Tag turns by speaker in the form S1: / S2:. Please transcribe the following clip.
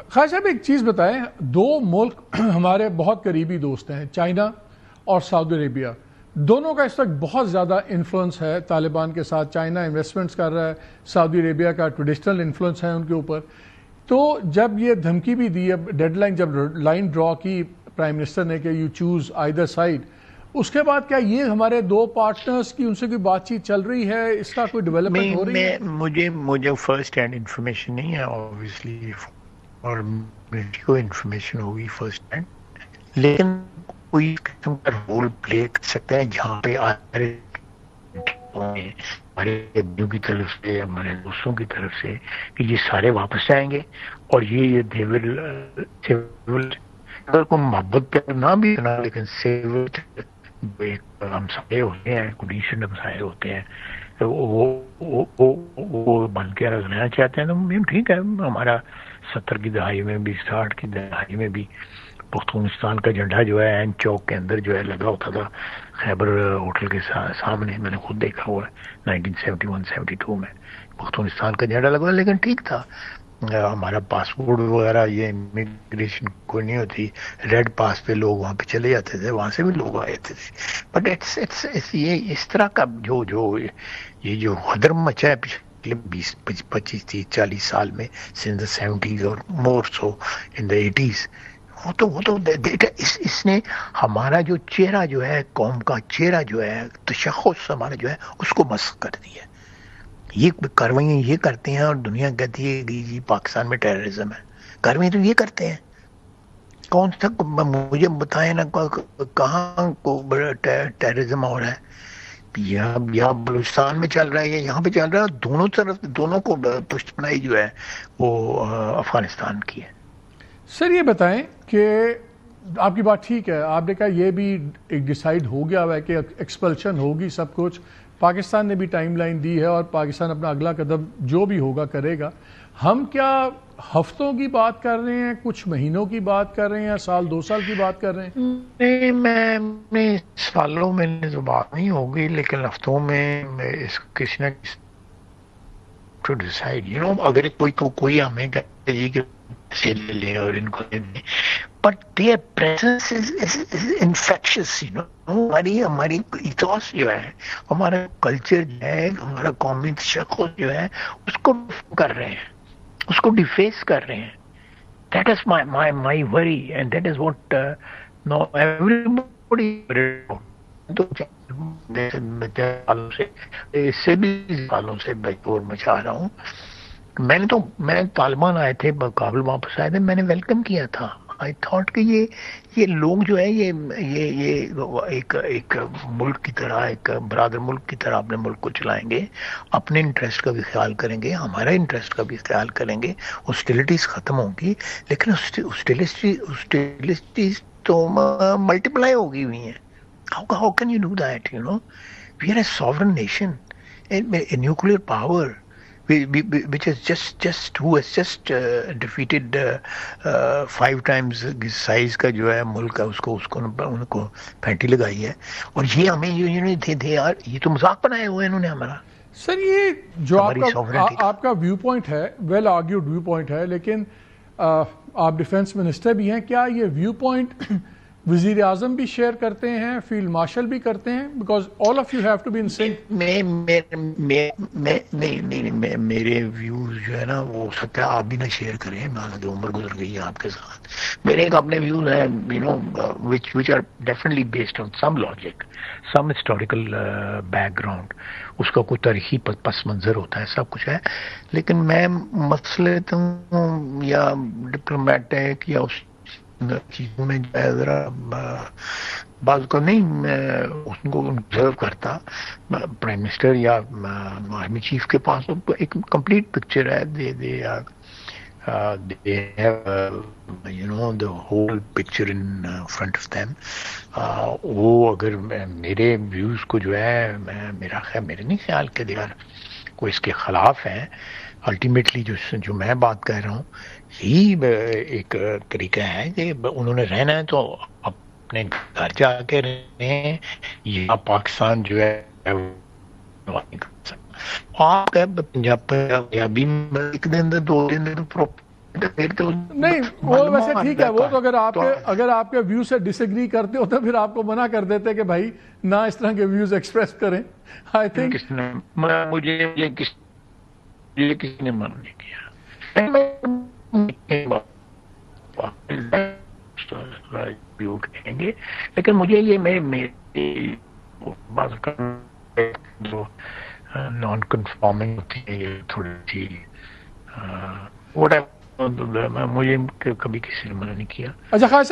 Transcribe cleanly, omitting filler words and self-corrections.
S1: خواجہ صاحب ایک چیز بتائیں، دو ملک ہمارے بہت قریبی دوست ہیں، چائنا اور سعودی عربیہ، دونوں کا اس وقت بہت زیادہ انفلوئنس ہے طالبان کے ساتھ. چائنا انویسٹمنٹس کر رہا ہے، سعودی عربیہ کا ٹریڈیشنل انفلوئنس ہے ان کے اوپر. تو جب یہ دھمکی بھی دی ہے، ڈیڈ لائن جب لائن ڈرا کی پرائم منسٹر نے کہ یو چوز آئدر سائڈ، اس کے بعد کیا یہ ہمارے دو پارٹنرز کی ان سے کوئی بات چیت چل رہی ہے؟ اس کا کوئی ڈیولپمنٹ ہو رہی ہے؟
S2: مجھے فرسٹ ہینڈ انفارمیشن نہیں ہے obviously، اور میری کو انفارمیشن ہوگی فرسٹ ہینڈ، لیکن کوئی قسم کا رول پلے کر سکتے ہیں جہاں پہ ہمارے ابو کی طرف سے، ہمارے دوستوں کی طرف سے کہ یہ سارے واپس آئیں گے، اور یہ اگر کوئی محبت پیار نہ بھی کرنا، لیکن ہم سارے ہوتے ہیں، کنڈیشن ہم سارے ہوتے ہیں، وہ بن کے رکھنا چاہتے ہیں تو ٹھیک ہے. ہمارا 70 کی دہائی میں بھی، 60 کی دہائی میں بھی پختونستان کا جھنڈا جو ہے این چوک کے اندر جو ہے لگا ہوتا تھا، خیبر ہوٹل کے سامنے، میں نے خود دیکھا ہوا ہے 1971-72 میں پختونستان کا جھنڈا لگا، لیکن ٹھیک تھا. ہمارا پاسپورٹ وغیرہ یہ امیگریشن کوئی نہیں ہوتی، ریڈ پاس پہ لوگ وہاں پہ چلے جاتے تھے، وہاں سے بھی لوگ آئے تھے. بٹ یہ اس طرح کا جو حدرم مچا ہے پچھلے 20-25-30-40 سال میں، سن دا 70s اور مور سو ان دا 80s، وہ تو اس نے ہمارا جو چہرہ جو ہے، قوم کا چہرہ جو ہے، تشخص ہمارا جو ہے، اس کو مسخ کر دیا. یہ کاروائیاں یہ کرتے ہیں، اور دنیا کہتی ہے کہ جی پاکستان میں ٹیررزم ہے. کاروائیاں تو یہ کرتے ہیں. کون سا مجھے بتائیں نا کہاں کو ٹیررزم ہو رہا ہے؟ یا بلوچستان میں چل رہا ہے، یا یہاں پہ چل رہا ہے. دونوں طرف، دونوں کو پشت پنائی جو ہے وہ افغانستان کی ہے.
S1: سر یہ بتائیں کہ آپ کی بات ٹھیک ہے، آپ نے کہا یہ بھی ایک ڈیسائیڈ ہو گیا ہوا ہے کہ ایکسپلشن ہوگی، سب کچھ پاکستان نے بھی ٹائم لائن دی ہے، اور پاکستان اپنا اگلا قدم جو بھی ہوگا کرے گا. ہم کیا ہفتوں کی بات کر رہے ہیں، کچھ مہینوں کی بات کر رہے ہیں، سال 2 سال کی بات کر رہے ہیں؟
S2: نہیں، میں سالوں میں تو بات نہیں ہوگی، لیکن ہفتوں میں اس کسی نہ کسی ٹو ڈیسائیڈ، اگر کوئی ہمیں کہتے جی کہ سے لے لیں اور ان کو دے دیں، but their presence is infectious. ہماری ایتھوس جو ہے، ہمارا کلچر جو ہے، ہمارا قومی تشخص جو ہے، اس کو کر رہے ہیں، اس کو ڈیفیس کر رہے ہیں. That is my worry, and that is what no everybody. تو اس سے بھی سالوں سے بیکور مچا رہا ہوں. میں طالبان آئے تھے، کابل واپس آئے تھے، میں نے ویلکم کیا تھا. آئی تھاٹ کہ یہ لوگ جو ہے یہ ایک ملک کی طرح، ایک برادر ملک کی طرح اپنے ملک کو چلائیں گے، اپنے انٹرسٹ کا بھی خیال کریں گے، ہمارا انٹرسٹ کا بھی خیال کریں گے. ہاسٹیلٹیز ختم ہوں گی، لیکن ہاسٹیلٹیز تو ملٹیپلائی ہوگی ہوئی ہیں. How can you do that? We are a sovereign nation, a nuclear power, which is who has just defeated 5 times size کا جو ہے ملک ہے، اس کو ان کو پھینٹی لگائی ہے. اور یہ ہمیں یہ تو مذاق بنائے ہوئے انہوں نے ہمارا.
S1: سر یہ جو آپ کا ویو پوائنٹ ہے، ویل آرگیوڈ ویو پوائنٹ ہے، لیکن آپ ڈیفنس منسٹر بھی ہیں، کیا یہ ویو پوائنٹ وزیر اعظم بھی شیئر کرتے ہیں، فیلڈ مارشل بھی کرتے ہیں؟ Because all of you have to be in sync.
S2: میرے ویوز جو ہے نا، وہ ہو سکتا ہے آپ بھی نہ شیئر کریں، مالد عمر گزر گئی ہے آپ کے ساتھ. میرے ایک اپنے ویوز ہیں which are definitely based on some logic, some historical background. اس کا کوئی تاریخی پس منظر ہوتا ہے، سب کچھ ہے. لیکن میں مسئلے یا ڈپلومیٹک یا اس چیزوں میں جو ہے ذرا بعض کو نہیں، میں ان کو آبزرو کرتا. پرائم منسٹر یا آرمی چیف کے پاس ایک کمپلیٹ پکچر ہے. they have the whole picture in front of them. وہ اگر میرے ویوز کو جو ہے، میرے نہیں خیال کے دیار کوئی اس کے خلاف ہیں. الٹیمیٹلی جو میں بات کر رہا ہوں، یہی ایک طریقہ ہے کہ انہوں نے رہنا ہے تو اپنے گھر جا کے رہیں، یا پاکستان جو ہے آپ پنجابی ایک دن 2 دن
S1: نہیں وہ ویسے ٹھیک ہے، وہ تو اگر آپ کے ویو سے ڈس ایگری کرتے ہو تو پھر آپ کو منع کر دیتے کہ بھائی نہ اس طرح کے ویوز ایکسپریس کریں. آئی تھنک
S2: مجھے کسی نے منع نہیں کیا. کہیں گے لیکن مجھے یہ میری جو نان کنفارمنگ تھی تھوڑی سی مجھے کبھی کسی نے منع نہیں کیا.
S1: اچھا خیر